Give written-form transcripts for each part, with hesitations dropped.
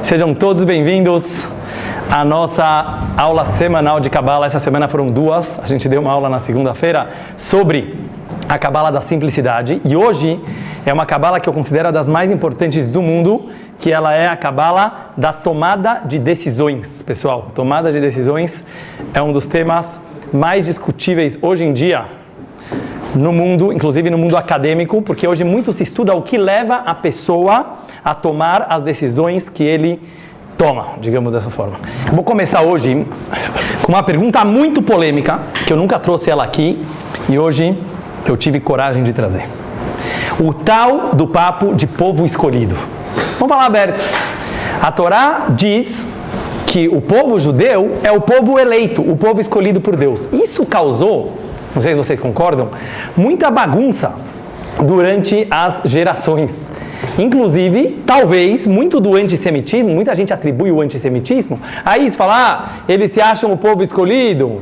Sejam todos bem-vindos à nossa aula semanal de Cabala. Essa semana foram duas, a gente deu uma aula na segunda-feira sobre a Cabala da simplicidade. E hoje é uma Cabala que eu considero das mais importantes do mundo, que ela é a Cabala da tomada de decisões. Pessoal, tomada de decisões é um dos temas mais discutíveis hoje em dia no mundo, inclusive no mundo acadêmico, porque hoje muito se estuda o que leva a pessoa a tomar as decisões que ele toma, digamos dessa forma. Eu vou começar hoje com uma pergunta muito polêmica, que eu nunca trouxe ela aqui, e hoje eu tive coragem de trazer. O tal do papo de povo escolhido. Vamos falar aberto. A Torá diz que o povo judeu é o povo eleito, o povo escolhido por Deus. Isso causou, não sei se vocês concordam, muita bagunça durante as gerações. Inclusive, talvez, muito do antissemitismo, muita gente atribui o antissemitismo a isso, falar, eles se acham o povo escolhido,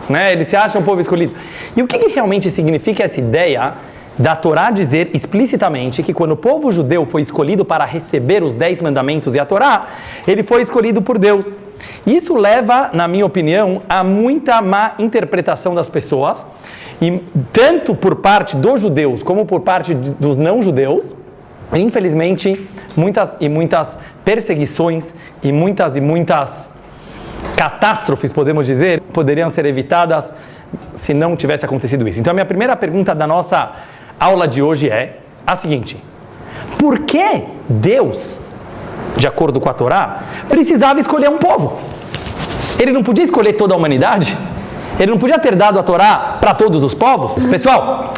né? Eles se acham o povo escolhido. E o que realmente significa essa ideia da Torá dizer explicitamente que quando o povo judeu foi escolhido para receber os 10 mandamentos e a Torá, ele foi escolhido por Deus. Isso leva, na minha opinião, a muita má interpretação das pessoas, e tanto por parte dos judeus como por parte dos não-judeus. Infelizmente, muitas perseguições e muitas catástrofes, podemos dizer, poderiam ser evitadas se não tivesse acontecido isso. Então, a minha primeira pergunta da nossa aula de hoje é a seguinte: por que Deus, de acordo com a Torá, precisava escolher um povo? Ele não podia escolher toda a humanidade? Ele não podia ter dado a Torá para todos os povos? Pessoal,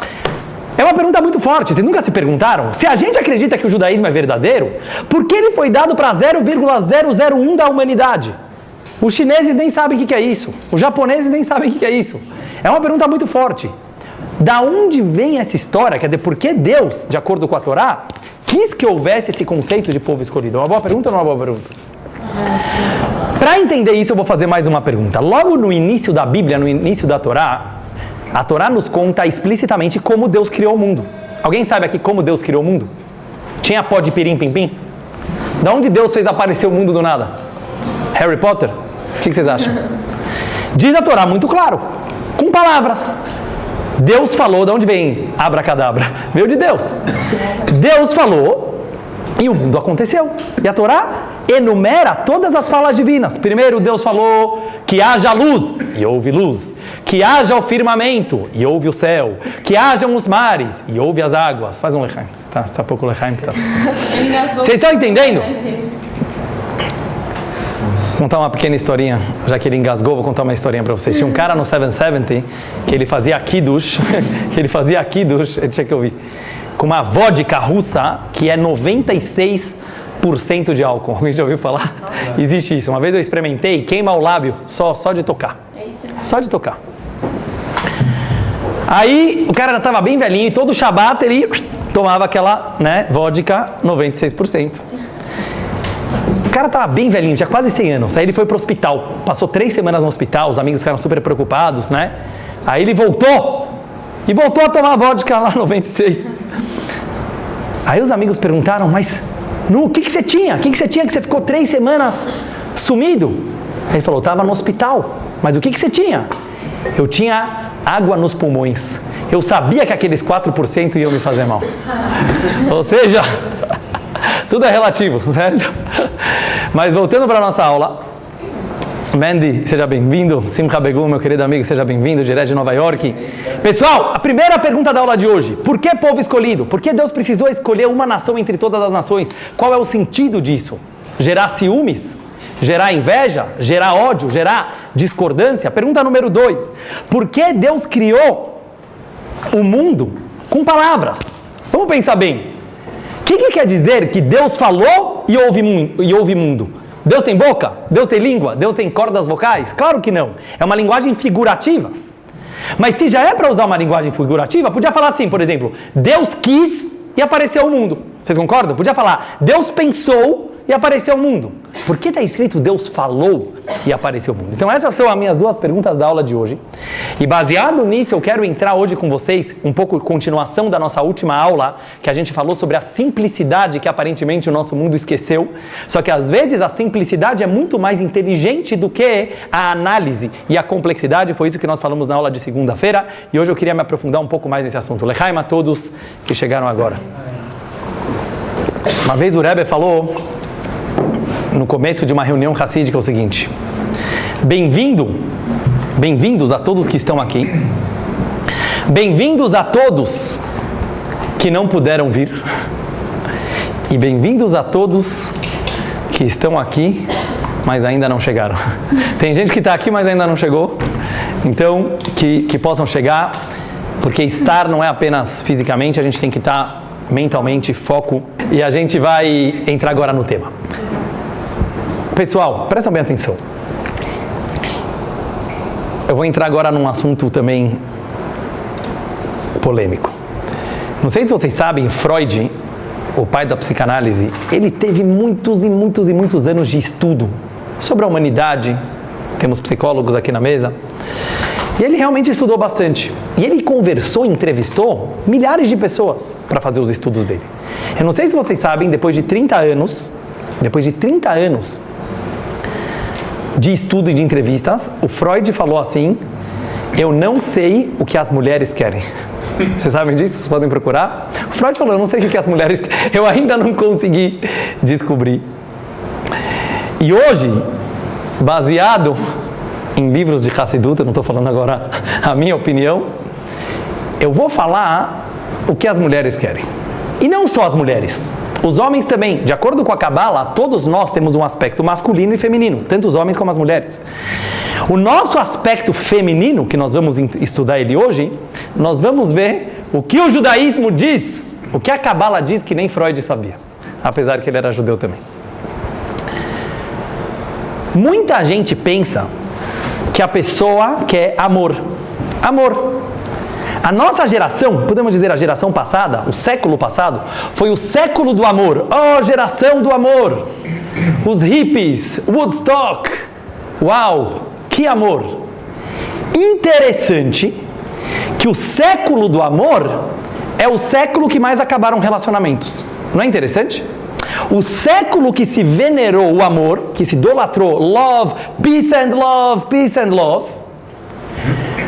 é uma pergunta muito forte. Vocês nunca se perguntaram? Se a gente acredita que o judaísmo é verdadeiro, por que ele foi dado para 0,001 da humanidade? Os chineses nem sabem o que é isso. Os japoneses nem sabem o que é isso. É uma pergunta muito forte. Da onde vem essa história? Quer dizer, por que Deus, de acordo com a Torá, quis que houvesse esse conceito de povo escolhido? É uma boa pergunta ou não é uma boa pergunta? Para entender isso, eu vou fazer mais uma pergunta. Logo no início da Bíblia, no início da Torá, a Torá nos conta explicitamente como Deus criou o mundo. Alguém sabe aqui como Deus criou o mundo? Tinha pó de pirim-pim-pim? Da onde Deus fez aparecer o mundo do nada? Harry Potter? O que vocês acham? Diz a Torá muito claro, com palavras. Deus falou, de onde vem abracadabra? Veio de Deus. Deus falou e o mundo aconteceu. E a Torá enumera todas as falas divinas. Primeiro Deus falou que haja luz, e houve luz. Que haja o firmamento, e houve o céu. Que hajam os mares, e houve as águas. Faz um lechaim. Está pouco lechaim. Vocês estão entendendo? Vou contar uma pequena historinha, já que ele engasgou, vou contar uma historinha para vocês. Tinha um cara no 770 que ele fazia kiddush, ele tinha que ouvir, com uma vodka russa que é 96% de álcool. Alguém já ouviu falar? Existe isso. Uma vez eu experimentei, queima o lábio, só de tocar. Só de tocar. Aí o cara já estava bem velhinho e todo Shabbat ele tomava aquela, vodka 96%. O cara estava bem velhinho, tinha quase 100 anos. Aí ele foi para o hospital, passou 3 semanas no hospital, os amigos ficaram super preocupados, Aí ele voltou a tomar vodka lá 96. Aí os amigos perguntaram, mas o que você tinha? O que você tinha que você ficou 3 semanas sumido? Aí ele falou, estava no hospital. Mas o que você tinha? Eu tinha água nos pulmões. Eu sabia que aqueles 4% iam me fazer mal. Ou seja, tudo é relativo, certo? Mas voltando para a nossa aula, Mandy, seja bem-vindo. Simcha Begum, meu querido amigo, seja bem-vindo, direto de Nova York. Pessoal, a primeira pergunta da aula de hoje: por que povo escolhido? Por que Deus precisou escolher uma nação entre todas as nações? Qual é o sentido disso? Gerar ciúmes? Gerar inveja? Gerar ódio? Gerar discordância? Pergunta número 2: por que Deus criou o mundo com palavras? Vamos pensar bem. O que quer dizer que Deus falou e houve mundo? Deus tem boca? Deus tem língua? Deus tem cordas vocais? Claro que não. É uma linguagem figurativa. Mas se já é para usar uma linguagem figurativa, podia falar assim, por exemplo, Deus quis e apareceu o mundo. Vocês concordam? Podia falar, Deus pensou e apareceu o mundo? Por que está escrito Deus falou e apareceu o mundo? Então essas são as minhas duas perguntas da aula de hoje. E baseado nisso, eu quero entrar hoje com vocês, um pouco de continuação da nossa última aula, que a gente falou sobre a simplicidade que aparentemente o nosso mundo esqueceu. Só que às vezes a simplicidade é muito mais inteligente do que a análise e a complexidade. Foi isso que nós falamos na aula de segunda-feira. E hoje eu queria me aprofundar um pouco mais nesse assunto. Lechaim a todos que chegaram agora. Uma vez o Rebbe falou, no começo de uma reunião hassídica, o seguinte: bem-vindos a todos que estão aqui, bem-vindos a todos que não puderam vir, e bem-vindos a todos que estão aqui, mas ainda não chegaram. Tem gente que está aqui, mas ainda não chegou, então que possam chegar, porque estar não é apenas fisicamente, a gente tem que estar mentalmente, foco, e a gente vai entrar agora no tema. Pessoal, prestam bem atenção. Eu vou entrar agora num assunto também polêmico. Não sei se vocês sabem, Freud, o pai da psicanálise, ele teve muitos anos de estudo sobre a humanidade. Temos psicólogos aqui na mesa. E ele realmente estudou bastante. E ele conversou, entrevistou milhares de pessoas para fazer os estudos dele. Eu não sei se vocês sabem, depois de 30 anos de estudo e de entrevistas, o Freud falou assim: eu não sei o que as mulheres querem. Vocês sabem disso? Vocês podem procurar? O Freud falou: eu não sei o que as mulheres querem. Eu ainda não consegui descobrir. E hoje, baseado em livros de Hassidut, eu não estou falando agora a minha opinião, eu vou falar o que as mulheres querem. E não só as mulheres, os homens também. De acordo com a Kabbalah, todos nós temos um aspecto masculino e feminino, tanto os homens como as mulheres. O nosso aspecto feminino, que nós vamos estudar ele hoje, nós vamos ver o que o judaísmo diz, o que a Kabbalah diz que nem Freud sabia, apesar que ele era judeu também. Muita gente pensa que a pessoa quer amor. Amor. A nossa geração, podemos dizer a geração passada, o século passado, foi o século do amor. Oh, geração do amor! Os hippies, Woodstock. Uau, que amor! Interessante que o século do amor é o século que mais acabaram relacionamentos. Não é interessante? O século que se venerou o amor, que se idolatrou love, peace and love, peace and love,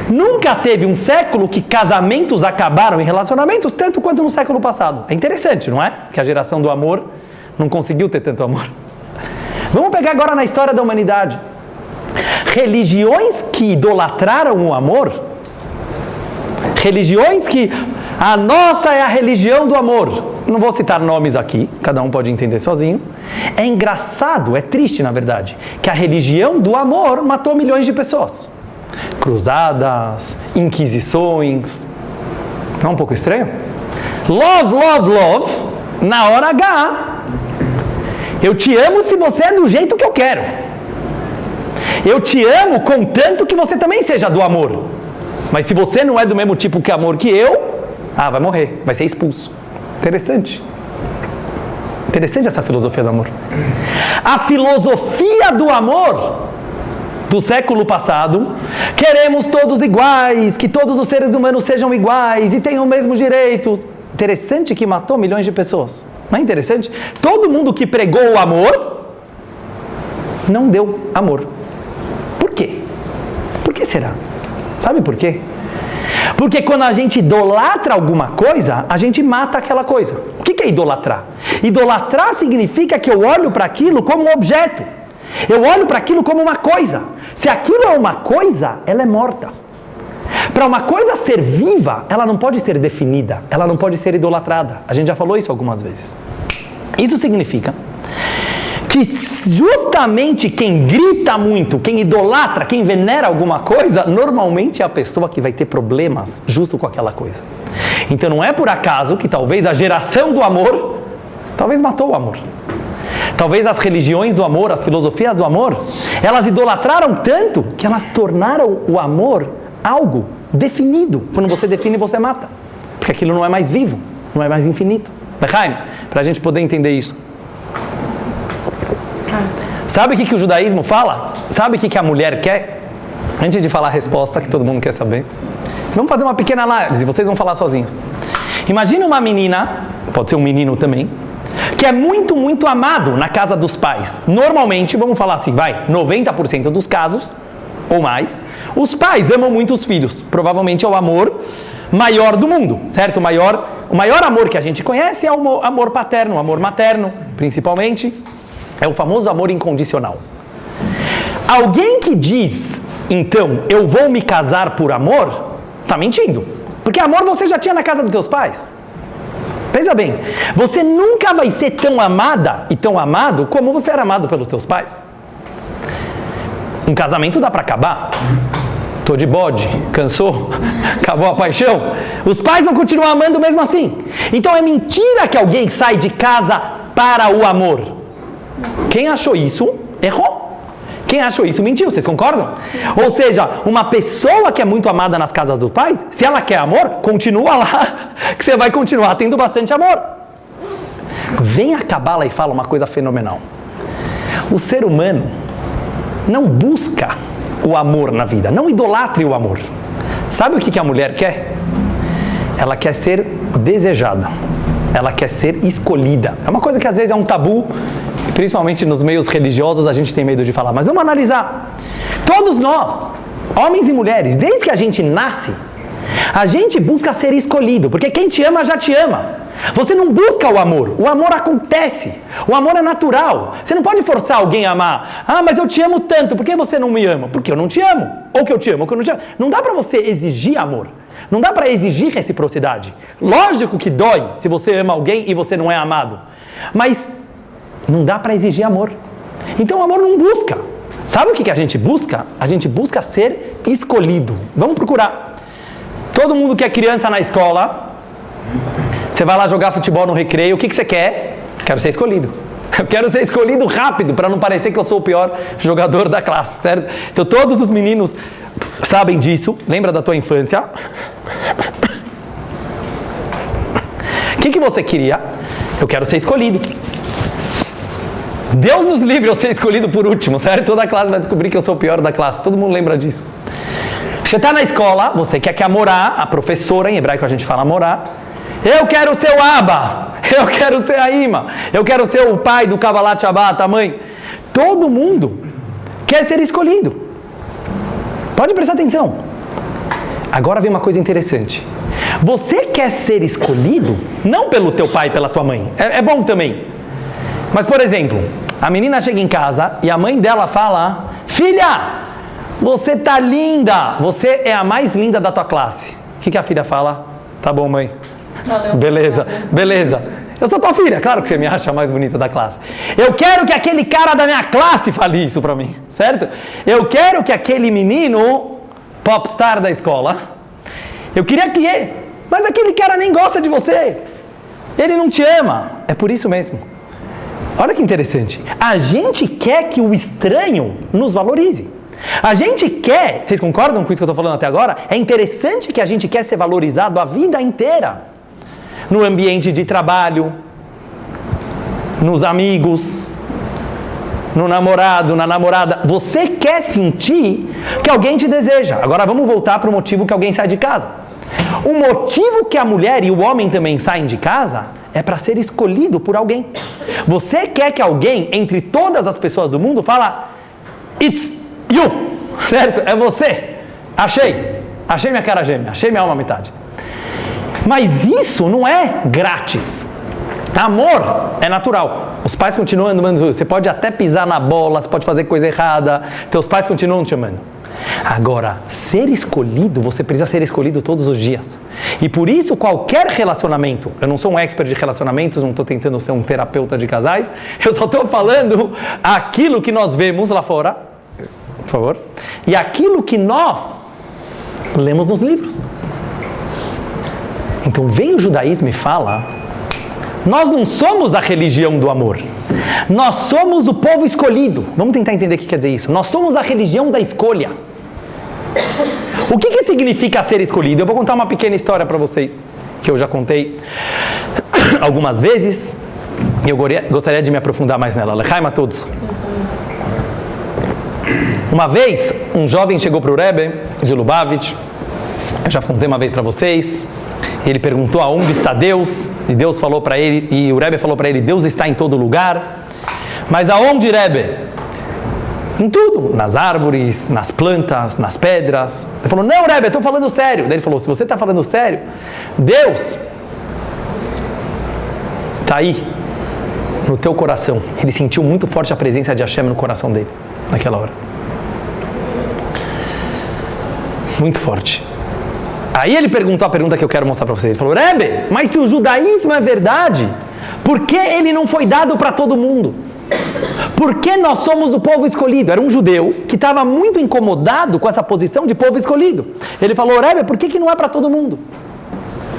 nunca teve um século que casamentos acabaram em relacionamentos tanto quanto no século passado. É interessante, não é? Que a geração do amor não conseguiu ter tanto amor. Vamos pegar agora na história da humanidade. Religiões que idolatraram o amor, religiões que a nossa é a religião do amor. Não vou citar nomes aqui, cada um pode entender sozinho. É engraçado, é triste na verdade, que a religião do amor matou milhões de pessoas. Cruzadas, inquisições. Não é um pouco estranho? Love, love, love, na hora H. Eu te amo se você é do jeito que eu quero. Eu te amo contanto que você também seja do amor. Mas se você não é do mesmo tipo de amor que eu, vai morrer, vai ser expulso. Interessante. Interessante essa filosofia do amor. A filosofia do amor do século passado, queremos todos iguais, que todos os seres humanos sejam iguais e tenham os mesmos direitos. Interessante que matou milhões de pessoas. Não é interessante? Todo mundo que pregou o amor não deu amor. Por quê? Por que será? Sabe por quê? Porque quando a gente idolatra alguma coisa, a gente mata aquela coisa. O que é idolatrar? Idolatrar significa que eu olho para aquilo como um objeto. Eu olho para aquilo como uma coisa. Se aquilo é uma coisa, ela é morta. Para uma coisa ser viva, ela não pode ser definida, ela não pode ser idolatrada. A gente já falou isso algumas vezes. Isso significa que justamente quem grita muito, quem idolatra, quem venera alguma coisa, normalmente é a pessoa que vai ter problemas justo com aquela coisa. Então não é por acaso que talvez a geração do amor, talvez matou o amor. Talvez as religiões do amor, as filosofias do amor, elas idolatraram tanto que elas tornaram o amor algo definido. Quando você define, você mata. Porque aquilo não é mais vivo, não é mais infinito. Lechaim, para a gente poder entender isso. Sabe o que o judaísmo fala? Sabe o que a mulher quer? Antes de falar a resposta que todo mundo quer saber, vamos fazer uma pequena análise, vocês vão falar sozinhos. Imagina uma menina, pode ser um menino também, que é muito, muito amado na casa dos pais. Normalmente, vamos falar assim, 90% dos casos, ou mais, os pais amam muito os filhos. Provavelmente é o amor maior do mundo, certo? O maior amor que a gente conhece é o amor paterno, o amor materno, principalmente. É o famoso amor incondicional. Alguém que diz, então, eu vou me casar por amor, está mentindo. Porque amor você já tinha na casa dos teus pais. Pensa bem, você nunca vai ser tão amada e tão amado como você era amado pelos teus pais. Um casamento dá para acabar. Tô de bode, cansou, acabou a paixão. Os pais vão continuar amando mesmo assim. Então é mentira que alguém sai de casa para o amor. Quem achou isso, errou. Quem achou isso, mentiu. Vocês concordam? Ou seja, uma pessoa que é muito amada nas casas dos pais, se ela quer amor, continua lá, que você vai continuar tendo bastante amor. Vem a Cabala e fala uma coisa fenomenal. O ser humano não busca o amor na vida, não idolatre o amor. Sabe o que a mulher quer? Ela quer ser desejada, ela quer ser escolhida. É uma coisa que às vezes é um tabu, principalmente nos meios religiosos a gente tem medo de falar, mas vamos analisar. Todos nós, homens e mulheres, desde que a gente nasce, a gente busca ser escolhido, porque quem te ama já te ama. Você não busca o amor acontece, o amor é natural. Você não pode forçar alguém a amar. Ah, mas eu te amo tanto, por que você não me ama? Porque eu não te amo, ou que eu te amo, ou que eu não te amo. Não dá para você exigir amor, não dá para exigir reciprocidade. Lógico que dói se você ama alguém e você não é amado, mas não dá para exigir amor. Então o amor não busca. Sabe o que a gente busca? A gente busca ser escolhido. Vamos procurar. Todo mundo que é criança na escola, você vai lá jogar futebol no recreio, o que você quer? Quero ser escolhido. Eu quero ser escolhido rápido, para não parecer que eu sou o pior jogador da classe, certo? Então todos os meninos sabem disso. Lembra da tua infância? O que você queria? Eu quero ser escolhido. Deus nos livre eu ser escolhido por último, certo? Toda a classe vai descobrir que eu sou o pior da classe. Todo mundo lembra disso. Você está na escola, você quer que a morá, a professora, em hebraico a gente fala morá, eu quero ser o Abba, eu quero ser a Ima, eu quero ser o pai do Kabbalat Shabbat, a mãe. Todo mundo quer ser escolhido. Pode prestar atenção. Agora vem uma coisa interessante. Você quer ser escolhido não pelo teu pai e pela tua mãe. É bom também. Mas, por exemplo, a menina chega em casa e a mãe dela fala: filha, você tá linda, você é a mais linda da tua classe. O que a filha fala? Tá bom, mãe. Valeu. Beleza. Eu sou tua filha, claro que você me acha a mais bonita da classe. Eu quero que aquele cara da minha classe fale isso pra mim, certo? Eu quero que aquele menino, popstar da escola, eu queria que ele, mas aquele cara nem gosta de você. Ele não te ama. É por isso mesmo. Olha que interessante. A gente quer que o estranho nos valorize. A gente quer, vocês concordam com isso que eu estou falando até agora? É interessante que a gente quer ser valorizado a vida inteira. No ambiente de trabalho, nos amigos, no namorado, na namorada. Você quer sentir que alguém te deseja. Agora vamos voltar para o motivo que alguém sai de casa. O motivo que a mulher e o homem também saem de casa é para ser escolhido por alguém. Você quer que alguém, entre todas as pessoas do mundo, fala: it's you, certo? É você. Achei minha cara gêmea, achei minha alma metade. Mas isso não é grátis. Amor é natural. Os pais continuam amando. Você pode até pisar na bola, você pode fazer coisa errada, teus pais continuam te amando. Agora, ser escolhido, você precisa ser escolhido todos os dias. E por isso, qualquer relacionamento, eu não sou um expert de relacionamentos, não estou tentando ser um terapeuta de casais, eu só estou falando aquilo que nós vemos lá fora, por favor, e aquilo que nós lemos nos livros. Então vem o judaísmo e fala: nós não somos a religião do amor, nós somos o povo escolhido. Vamos tentar entender o que quer dizer isso. Nós somos a religião da escolha. O que significa ser escolhido? Eu vou contar uma pequena história para vocês, que eu já contei algumas vezes, e eu gostaria de me aprofundar mais nela. Lechaim a todos. Uma vez, um jovem chegou para o Rebbe de Lubavitch, eu já contei uma vez para vocês, ele perguntou aonde está Deus, e Deus falou para ele, e o Rebbe falou para ele, Deus está em todo lugar. Mas aonde, Rebbe? Em tudo, nas árvores, nas plantas, nas pedras. Ele falou, não, Rebbe, eu estou falando sério. Daí ele falou, se você está falando sério, Deus está aí, no teu coração. Ele sentiu muito forte a presença de Hashem no coração dele, naquela hora. Muito forte. Aí ele perguntou a pergunta que eu quero mostrar para vocês. Ele falou, Rebbe, mas se o judaísmo é verdade, por que ele não foi dado para todo mundo? Por que nós somos o povo escolhido? Era um judeu que estava muito incomodado com essa posição de povo escolhido. Ele falou, Rebbe, por que não é para todo mundo?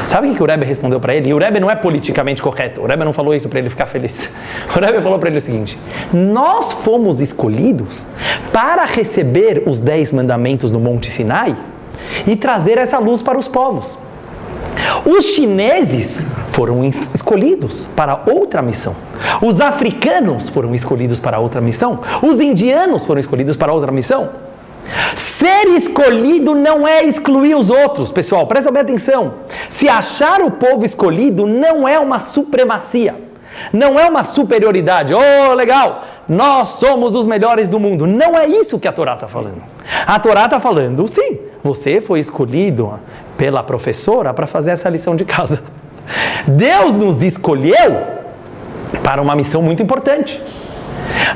Sabe o que o Rebbe respondeu para ele? E o Rebbe não é politicamente correto. O Rebbe não falou isso para ele ficar feliz. O Rebbe falou para ele o seguinte, nós fomos escolhidos para receber os 10 mandamentos no Monte Sinai e trazer essa luz para os povos. Os chineses foram escolhidos para outra missão. Os africanos foram escolhidos para outra missão. Os indianos foram escolhidos para outra missão. Ser escolhido não é excluir os outros, pessoal, presta bem atenção. Se achar o povo escolhido não é uma supremacia, não é uma superioridade. Oh, legal, nós somos os melhores do mundo. Não é isso que a Torá está falando. A Torá está falando, sim, você foi escolhido pela professora para fazer essa lição de casa. Deus nos escolheu para uma missão muito importante.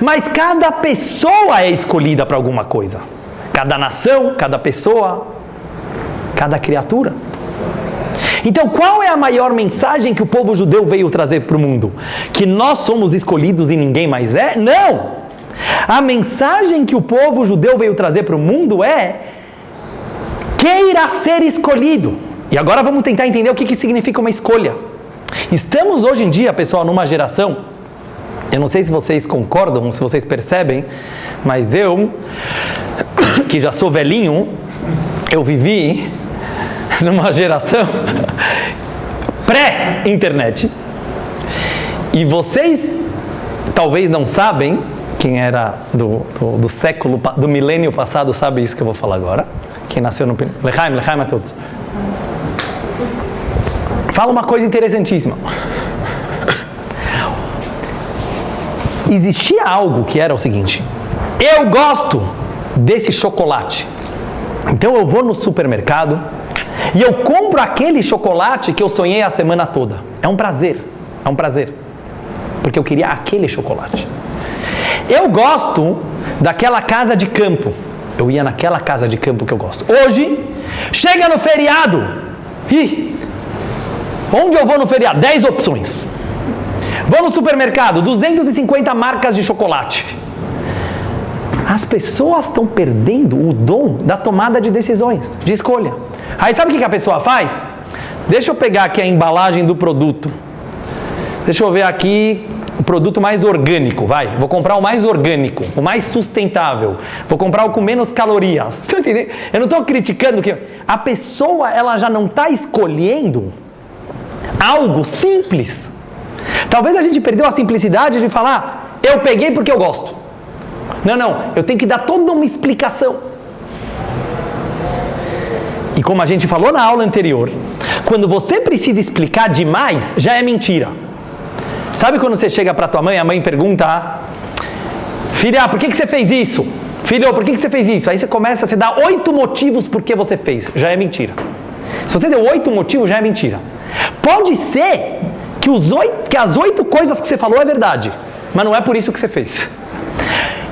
Mas cada pessoa é escolhida para alguma coisa. Cada nação, cada pessoa, cada criatura. Então, qual é a maior mensagem que o povo judeu veio trazer para o mundo? Que nós somos escolhidos e ninguém mais é? Não! A mensagem que o povo judeu veio trazer para o mundo é: queira ser escolhido. E agora vamos tentar entender o que significa uma escolha. Estamos hoje em dia, pessoal, numa geração, eu não sei se vocês concordam, se vocês percebem, mas eu, que já sou velhinho, eu vivi numa geração pré-internet. E vocês talvez não sabem, quem era do século, do milênio passado sabe isso que eu vou falar agora. Quem nasceu no... Lechaim a todos. Fala uma coisa interessantíssima. Existia algo que era o seguinte: eu gosto desse chocolate, então eu vou no supermercado e eu compro aquele chocolate que eu sonhei a semana toda. É um prazer, porque eu queria aquele chocolate. Eu gosto daquela casa de campo, eu ia naquela casa de campo que eu gosto. Hoje, chega no feriado, onde eu vou no feriado? 10 opções. Vou no supermercado, 250 marcas de chocolate. As pessoas estão perdendo o dom da tomada de decisões, de escolha. Aí sabe o que a pessoa faz? Deixa eu pegar aqui a embalagem do produto. Deixa eu ver aqui o produto mais orgânico, vai. Vou comprar o mais orgânico, o mais sustentável. Vou comprar o com menos calorias. Você tá entendendo? Eu não estou criticando que a pessoa, ela já não está escolhendo algo simples. Talvez a gente perdeu a simplicidade de falar, eu peguei porque eu gosto. Não, eu tenho que dar toda uma explicação. E como a gente falou na aula anterior, quando você precisa explicar demais, já é mentira. Sabe quando você chega para tua mãe, a mãe pergunta, filha, por que você fez isso? Filho, por que você fez isso? Aí você dá 8 motivos por que você fez, já é mentira. Se você deu 8 motivos, já é mentira. Pode ser que as 8 coisas que você falou é verdade, mas não é por isso que você fez.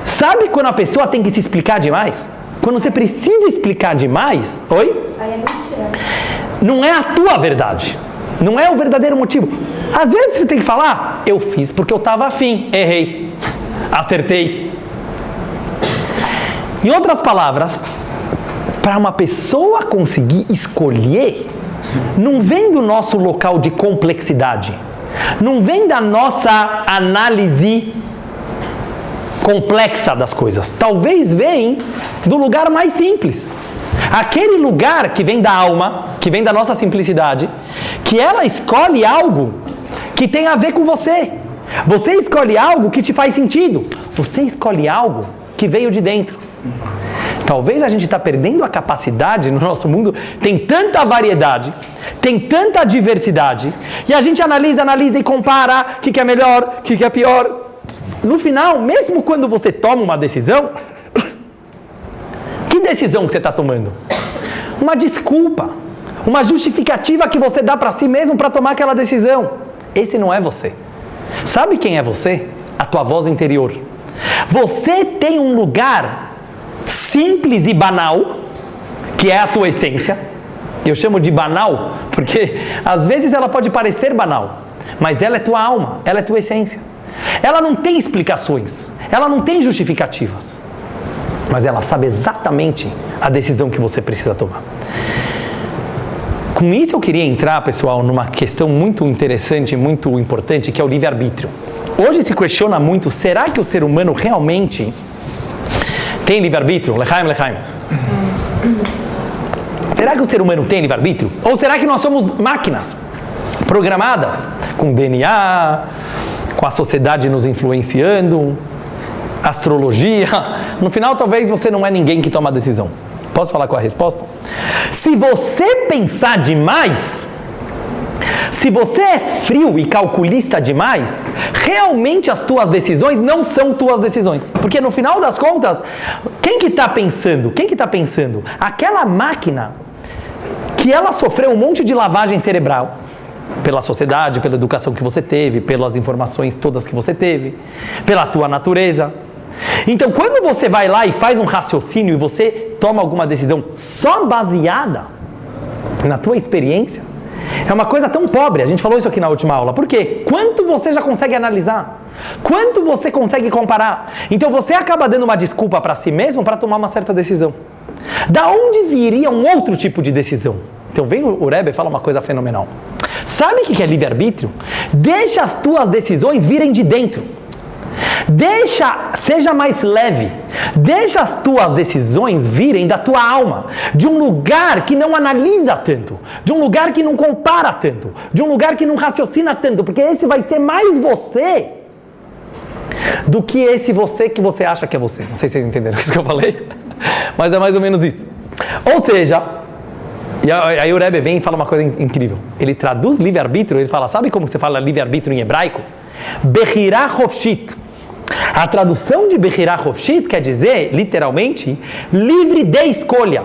Sabe quando a pessoa tem que se explicar demais? Quando você precisa explicar demais, oi? Aí é mentira. Não é a tua verdade, não é o verdadeiro motivo. Às vezes você tem que falar, eu fiz porque eu estava afim, errei, acertei. Em outras palavras, para uma pessoa conseguir escolher, não vem do nosso local de complexidade, não vem da nossa análise complexa das coisas. Talvez vem do lugar mais simples. Aquele lugar que vem da alma, que vem da nossa simplicidade, que ela escolhe algo que tem a ver com você. Você escolhe algo que te faz sentido. Você escolhe algo que veio de dentro. Talvez a gente está perdendo a capacidade no nosso mundo, tem tanta variedade, tem tanta diversidade, e a gente analisa e compara o que é melhor, o que é pior. No final, mesmo quando você toma uma decisão, que decisão que você está tomando? Uma desculpa, uma justificativa que você dá para si mesmo para tomar aquela decisão. Esse não é você. Sabe quem é você? A tua voz interior. Você tem um lugar simples e banal, que é a tua essência. Eu chamo de banal, porque às vezes ela pode parecer banal, mas ela é tua alma, ela é tua essência. Ela não tem explicações, ela não tem justificativas, mas ela sabe exatamente a decisão que você precisa tomar. Com isso eu queria entrar, pessoal, numa questão muito interessante, muito importante, que é o livre-arbítrio. Hoje se questiona muito, será que o ser humano realmente tem livre-arbítrio? Lechaim, lechaim. Será que o ser humano tem livre-arbítrio? Ou será que nós somos máquinas programadas com DNA, com a sociedade nos influenciando, astrologia? No final, talvez você não é ninguém que toma a decisão. Posso falar com a resposta? Se você pensar demais, se você é frio e calculista demais, realmente as tuas decisões não são tuas decisões. Porque no final das contas, quem que está pensando? Quem que está pensando? Aquela máquina que ela sofreu um monte de lavagem cerebral pela sociedade, pela educação que você teve, pelas informações todas que você teve, pela tua natureza. Então, quando você vai lá e faz um raciocínio e você toma alguma decisão só baseada na tua experiência, é uma coisa tão pobre. A gente falou isso aqui na última aula. Por quê? Quanto você já consegue analisar? Quanto você consegue comparar? Então, você acaba dando uma desculpa para si mesmo para tomar uma certa decisão. Da onde viria um outro tipo de decisão? Então, vem o Rebbe e fala uma coisa fenomenal. Sabe o que é livre-arbítrio? Deixa as tuas decisões virem de dentro. Seja mais leve. Deixa as tuas decisões virem da tua alma, de um lugar que não analisa tanto, de um lugar que não compara tanto, de um lugar que não raciocina tanto, porque esse vai ser mais você do que esse você que você acha que é você. Não sei se vocês entenderam isso que eu falei, mas é mais ou menos isso. Ou seja, e aí o Rebbe vem e fala uma coisa incrível. Ele traduz livre-arbítrio, ele fala, sabe como você fala livre-arbítrio em hebraico? Bechirah Hofshit. A tradução de Bechirah Hofshit quer dizer, literalmente, livre de escolha.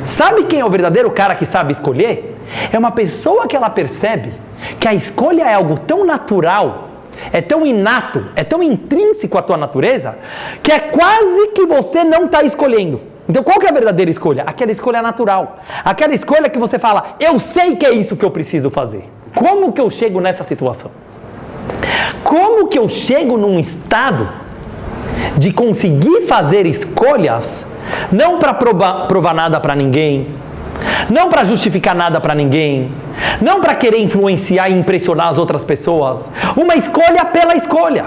Sabe quem é o verdadeiro cara que sabe escolher? É uma pessoa que ela percebe que a escolha é algo tão natural, é tão inato, é tão intrínseco à tua natureza, que é quase que você não está escolhendo. Então qual que é a verdadeira escolha? Aquela escolha natural. Aquela escolha que você fala, eu sei que é isso que eu preciso fazer. Como que eu chego nessa situação? Como que eu chego num estado de conseguir fazer escolhas, não para provar nada para ninguém, não para justificar nada para ninguém, não para querer influenciar e impressionar as outras pessoas, uma escolha pela escolha.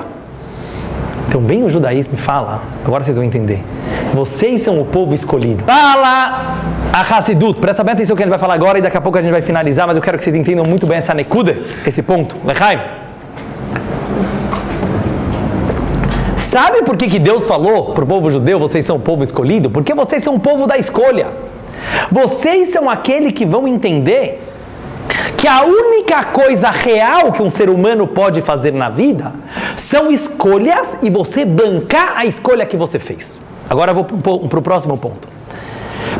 Então vem o judaísmo e fala, agora vocês vão entender, vocês são o povo escolhido. Fala a Hassidut, presta bem atenção que a gente vai falar agora e daqui a pouco a gente vai finalizar, mas eu quero que vocês entendam muito bem essa nekuda, esse ponto. Lechaim. Sabe por que Deus falou para o povo judeu, vocês são o povo escolhido? Porque vocês são o povo da escolha. Vocês são aquele que vão entender que a única coisa real que um ser humano pode fazer na vida são escolhas e você bancar a escolha que você fez. Agora eu vou para o próximo ponto.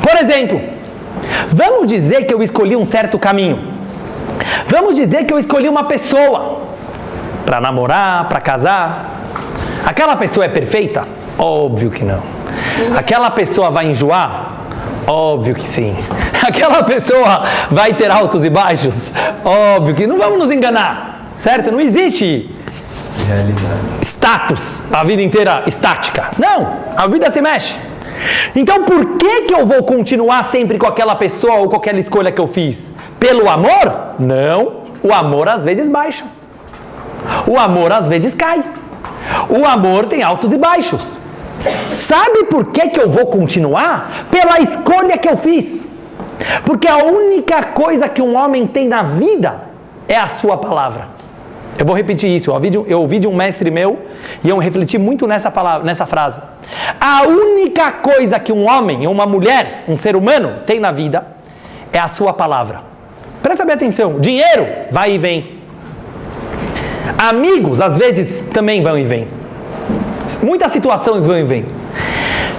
Por exemplo, vamos dizer que eu escolhi um certo caminho. Vamos dizer que eu escolhi uma pessoa para namorar, para casar. Aquela pessoa é perfeita? Óbvio que não. Aquela pessoa vai enjoar? Óbvio que sim. Aquela pessoa vai ter altos e baixos? Óbvio que não. Vamos nos enganar, certo? Não existe status, a vida inteira estática. Não, a vida se mexe. Então por que eu vou continuar sempre com aquela pessoa ou com aquela escolha que eu fiz? Pelo amor? Não. O amor às vezes baixa. O amor às vezes cai. O amor tem altos e baixos. Sabe por que eu vou continuar? Pela escolha que eu fiz. Porque a única coisa que um homem tem na vida é a sua palavra. Eu vou repetir isso. Eu ouvi de um mestre meu e eu refleti muito nessa frase. A única coisa que um homem, uma mulher, um ser humano tem na vida é a sua palavra. Presta bem atenção. Dinheiro vai e vem. Amigos, às vezes, também vão e vêm. Muitas situações vão e vêm.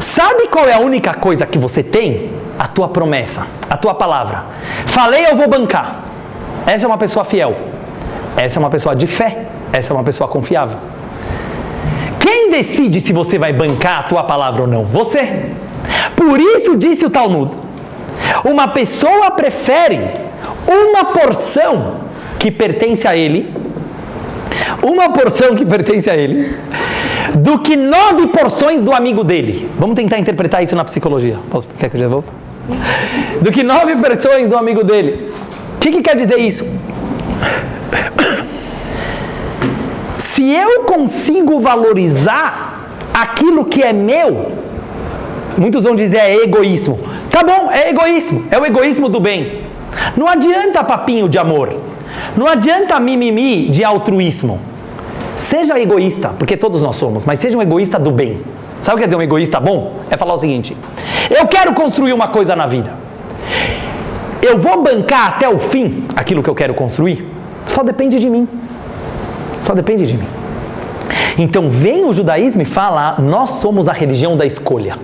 Sabe qual é a única coisa que você tem? A tua promessa, a tua palavra. Falei, eu vou bancar. Essa é uma pessoa fiel. Essa é uma pessoa de fé. Essa é uma pessoa confiável. Quem decide se você vai bancar a tua palavra ou não? Você. Por isso disse o Talmud, uma pessoa prefere uma porção que pertence a ele, do que 9 porções do amigo dele. Vamos tentar interpretar isso na psicologia. Quer que eu devolva? Do que 9 porções do amigo dele. O que quer dizer isso? Se eu consigo valorizar aquilo que é meu, muitos vão dizer é egoísmo. Tá bom, é egoísmo. É o egoísmo do bem. Não adianta papinho de amor. Não adianta mimimi de altruísmo. Seja egoísta, porque todos nós somos, mas seja um egoísta do bem. Sabe o que quer dizer um egoísta bom? É falar o seguinte: eu quero construir uma coisa na vida. Eu vou bancar até o fim aquilo que eu quero construir? Só depende de mim. Só depende de mim. Então vem o judaísmo e fala, nós somos a religião da escolha.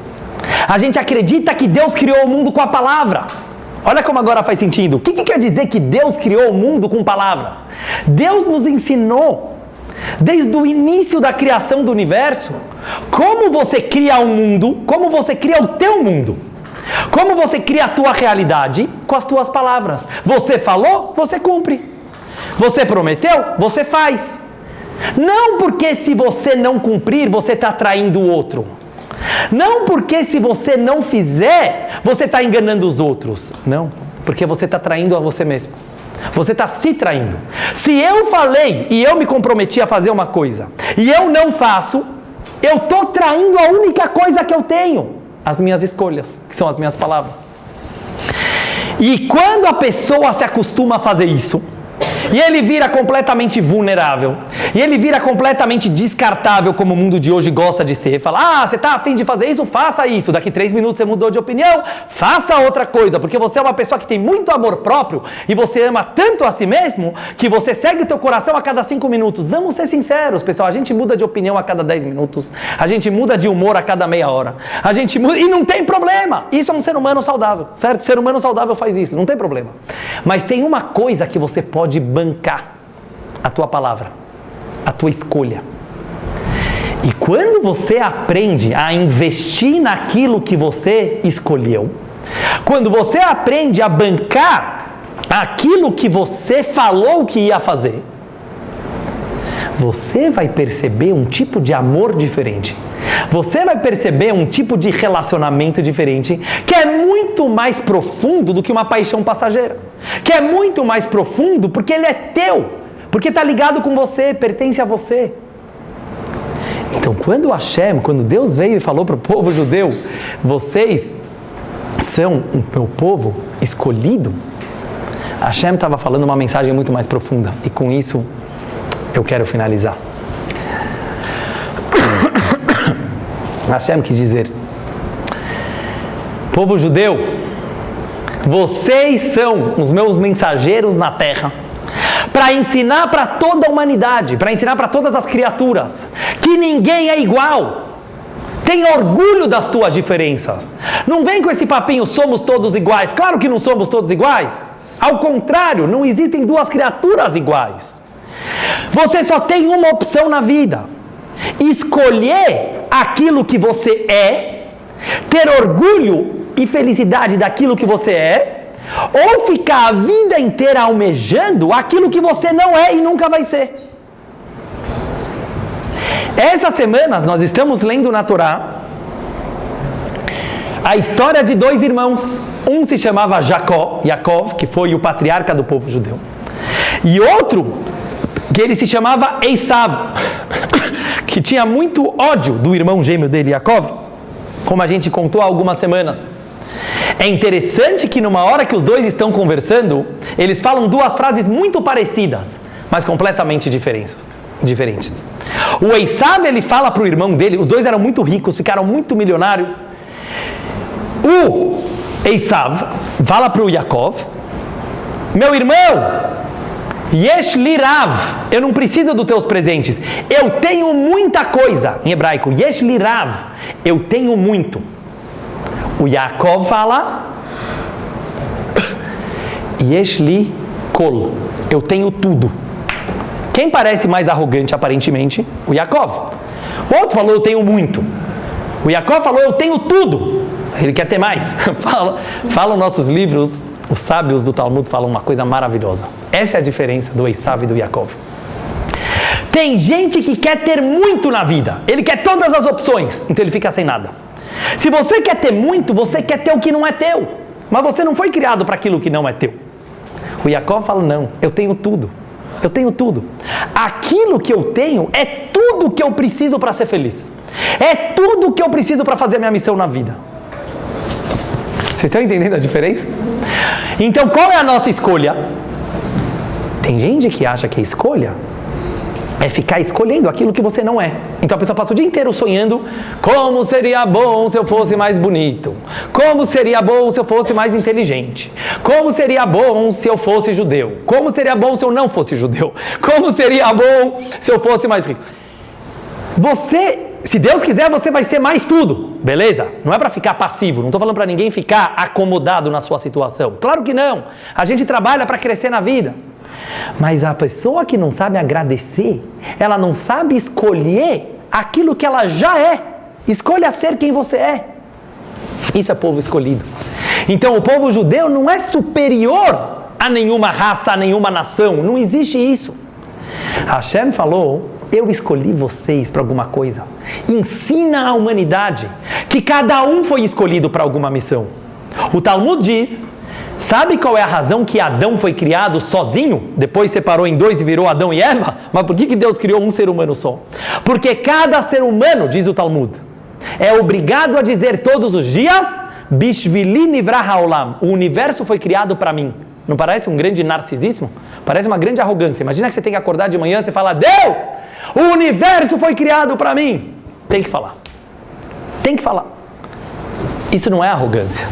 A gente acredita que Deus criou o mundo com a palavra. Olha como agora faz sentido. O que quer dizer que Deus criou o mundo com palavras? Deus nos ensinou, desde o início da criação do universo, como você cria um mundo, como você cria o teu mundo. Como você cria a tua realidade com as tuas palavras. Você falou, você cumpre. Você prometeu, você faz. Não porque se você não cumprir, você está traindo o outro. Não porque se você não fizer, você está enganando os outros. Não, porque você está traindo a você mesmo. Você está se traindo. Se eu falei e eu me comprometi a fazer uma coisa e eu não faço, eu estou traindo a única coisa que eu tenho. As minhas escolhas, que são as minhas palavras. E quando a pessoa se acostuma a fazer isso, e ele vira completamente vulnerável, e ele vira completamente descartável, como o mundo de hoje gosta de ser. Fala, você está a fim de fazer isso? Faça isso. Daqui 3 minutos você mudou de opinião, faça outra coisa, porque você é uma pessoa que tem muito amor próprio, e você ama tanto a si mesmo, que você segue o teu coração a cada 5 minutos. Vamos ser sinceros, pessoal, a gente muda de opinião a cada 10 minutos, a gente muda de humor a cada meia hora, a gente muda, e não tem problema. Isso é um ser humano saudável, certo? Ser humano saudável faz isso, não tem problema. Mas tem uma coisa que você pode bancar: a tua palavra, a tua escolha. E quando você aprende a investir naquilo que você escolheu, quando você aprende a bancar aquilo que você falou que ia fazer, você vai perceber um tipo de amor diferente. Você vai perceber um tipo de relacionamento diferente, que é muito mais profundo do que uma paixão passageira. Que é muito mais profundo porque ele é teu. Porque está ligado com você, pertence a você. Então, quando Deus veio e falou para o povo judeu, vocês são o meu povo escolhido, Hashem estava falando uma mensagem muito mais profunda. E com isso, eu quero finalizar. Hashem quis dizer: povo judeu, vocês são os meus mensageiros na terra, para ensinar para toda a humanidade, para ensinar para todas as criaturas, que ninguém é igual. Tenha orgulho das tuas diferenças. Não vem com esse papinho, somos todos iguais. Claro que não somos todos iguais. Ao contrário, não existem 2 criaturas iguais. Você só tem uma opção na vida: escolher aquilo que você é, ter orgulho e felicidade daquilo que você é, ou ficar a vida inteira almejando aquilo que você não é e nunca vai ser. Essas semanas nós estamos lendo na Torá a história de 2 irmãos. Um se chamava Yaakov, que foi o patriarca do povo judeu, e outro que ele se chamava Esav, que tinha muito ódio do irmão gêmeo dele, Yaakov, como a gente contou há algumas semanas. É interessante que numa hora que os 2 estão conversando, eles falam 2 frases muito parecidas, mas completamente diferentes. O Esav, ele fala para o irmão dele, os dois eram muito ricos, ficaram muito milionários. O Esav fala para o Yaakov: meu irmão, Yesh li Rav, eu não preciso dos teus presentes, eu tenho muita coisa. Em hebraico, Yesh li Rav, eu tenho muito. O Yaakov fala: Yesh li Kol, eu tenho tudo. Quem parece mais arrogante, aparentemente? O Yaakov. O outro falou: eu tenho muito. O Yaakov falou: eu tenho tudo. Ele quer ter mais. Falam nossos livros, os sábios do Talmud falam uma coisa maravilhosa. Essa é a diferença do Esav e do Yaakov. Tem gente que quer ter muito na vida. Ele quer todas as opções, então ele fica sem nada. Se você quer ter muito, você quer ter o que não é teu. Mas você não foi criado para aquilo que não é teu. O Yaakov fala: não, eu tenho tudo. Eu tenho tudo. Aquilo que eu tenho é tudo que eu preciso para ser feliz. É tudo que eu preciso para fazer a minha missão na vida. Vocês estão entendendo a diferença? Então, qual é a nossa escolha? Tem gente que acha que a escolha é ficar escolhendo aquilo que você não é. Então a pessoa passa o dia inteiro sonhando: como seria bom se eu fosse mais bonito, como seria bom se eu fosse mais inteligente, como seria bom se eu fosse judeu, como seria bom se eu não fosse judeu, como seria bom se eu fosse mais rico. Você, se Deus quiser, você vai ser mais tudo, beleza? Não é para ficar passivo, não estou falando para ninguém ficar acomodado na sua situação. Claro que não, a gente trabalha para crescer na vida. Mas a pessoa que não sabe agradecer, ela não sabe escolher aquilo que ela já é. Escolha ser quem você é. Isso é povo escolhido. Então o povo judeu não é superior a nenhuma raça, a nenhuma nação. Não existe isso. Hashem falou: eu escolhi vocês para alguma coisa. Ensina à humanidade que cada um foi escolhido para alguma missão. O Talmud diz: sabe qual é a razão que Adão foi criado sozinho? Depois separou em dois e virou Adão e Eva? Mas por que Deus criou um ser humano só? Porque cada ser humano, diz o Talmud, é obrigado a dizer todos os dias: Bishvili nivrah haolam, o universo foi criado para mim. Não parece um grande narcisismo? Parece uma grande arrogância. Imagina que você tem que acordar de manhã e falar: Deus, o universo foi criado para mim. Tem que falar. Tem que falar. Isso não é arrogância.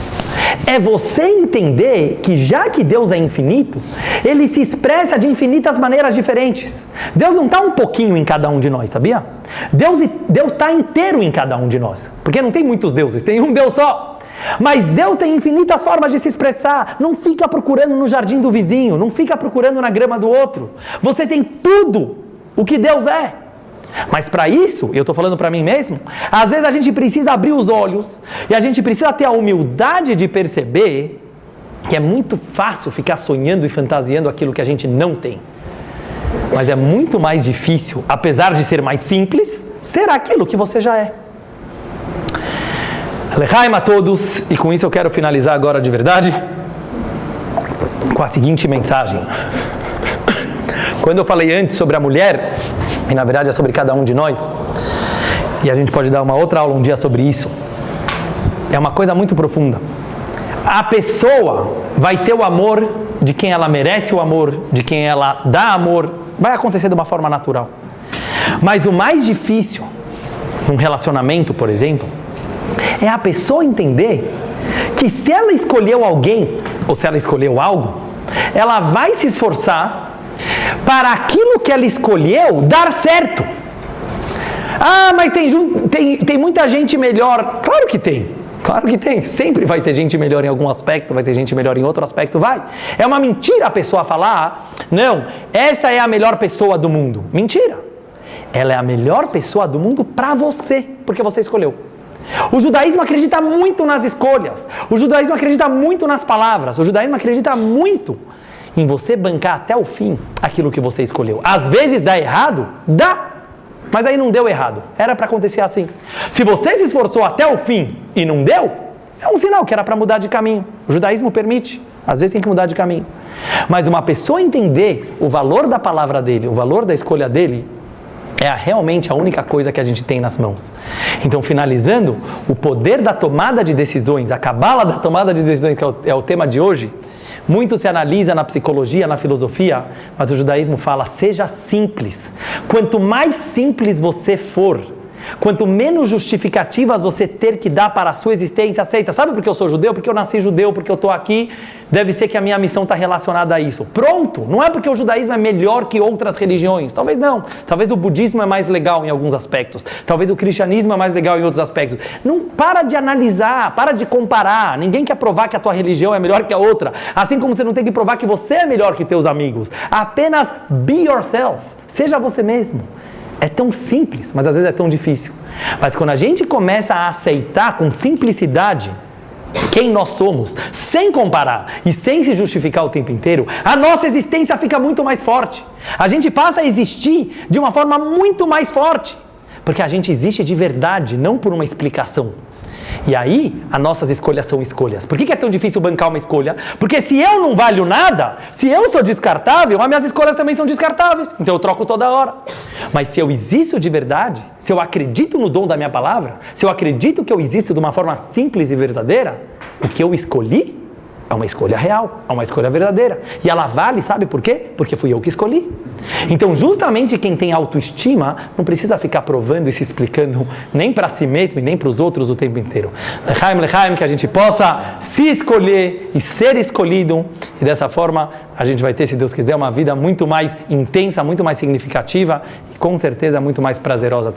É você entender que, já que Deus é infinito, Ele se expressa de infinitas maneiras diferentes. Deus não está um pouquinho em cada um de nós, sabia? Deus está inteiro em cada um de nós. Porque não tem muitos deuses, tem um Deus só. Mas Deus tem infinitas formas de se expressar. Não fica procurando no jardim do vizinho, não fica procurando na grama do outro. Você tem tudo o que Deus é. Mas para isso, eu estou falando para mim mesmo, às vezes a gente precisa abrir os olhos e a gente precisa ter a humildade de perceber que é muito fácil ficar sonhando e fantasiando aquilo que a gente não tem. Mas é muito mais difícil, apesar de ser mais simples, ser aquilo que você já é. Lechaim a todos, e com isso eu quero finalizar agora de verdade com a seguinte mensagem. Quando eu falei antes sobre a mulher, e na verdade é sobre cada um de nós, e a gente pode dar uma outra aula um dia sobre isso, é uma coisa muito profunda. A pessoa vai ter o amor de quem ela merece o amor, de quem ela dá amor, vai acontecer de uma forma natural. Mas o mais difícil num relacionamento, por exemplo, é a pessoa entender que se ela escolheu alguém, ou se ela escolheu algo, ela vai se esforçar para aquilo que ela escolheu dar certo. Ah, mas tem muita gente melhor. Claro que tem. Claro que tem. Sempre vai ter gente melhor em algum aspecto, vai ter gente melhor em outro aspecto, vai. É uma mentira a pessoa falar: não, essa é a melhor pessoa do mundo. Mentira. Ela é a melhor pessoa do mundo para você, porque você escolheu. O judaísmo acredita muito nas escolhas. O judaísmo acredita muito nas palavras. O judaísmo acredita muito em você bancar até o fim aquilo que você escolheu. Às vezes dá errado? Dá. Mas aí não deu errado. Era para acontecer assim. Se você se esforçou até o fim e não deu, é um sinal que era para mudar de caminho. O judaísmo permite. Às vezes tem que mudar de caminho. Mas uma pessoa entender o valor da palavra dele, o valor da escolha dele, é realmente a única coisa que a gente tem nas mãos. Então, finalizando, o poder da tomada de decisões, a cabala da tomada de decisões, que é o tema de hoje, muito se analisa na psicologia, na filosofia, mas o judaísmo fala, seja simples. Quanto mais simples você for, quanto menos justificativas você ter que dar para a sua existência, aceita. Sabe por que eu sou judeu? Porque eu nasci judeu, porque eu estou aqui, deve ser que a minha missão está relacionada a isso. Pronto! Não é porque o judaísmo é melhor que outras religiões. Talvez não. Talvez o budismo é mais legal em alguns aspectos. Talvez o cristianismo é mais legal em outros aspectos. Não para de analisar, para de comparar. Ninguém quer provar que a tua religião é melhor que a outra. Assim como você não tem que provar que você é melhor que teus amigos. Apenas be yourself. Seja você mesmo. É tão simples, mas às vezes é tão difícil. Mas quando a gente começa a aceitar com simplicidade quem nós somos, sem comparar e sem se justificar o tempo inteiro, a nossa existência fica muito mais forte. A gente passa a existir de uma forma muito mais forte, porque a gente existe de verdade, não por uma explicação. E aí, as nossas escolhas são escolhas. Por que é tão difícil bancar uma escolha? Porque se eu não valho nada, se eu sou descartável, as minhas escolhas também são descartáveis. Então eu troco toda hora. Mas se eu existo de verdade, se eu acredito no dom da minha palavra, se eu acredito que eu existo de uma forma simples e verdadeira, o que eu escolhi é uma escolha real, é uma escolha verdadeira. E ela vale, sabe por quê? Porque fui eu que escolhi. Então, justamente quem tem autoestima não precisa ficar provando e se explicando nem para si mesmo e nem para os outros o tempo inteiro. Lechaim, lechaim, que a gente possa se escolher e ser escolhido. E dessa forma, a gente vai ter, se Deus quiser, uma vida muito mais intensa, muito mais significativa e com certeza muito mais prazerosa também.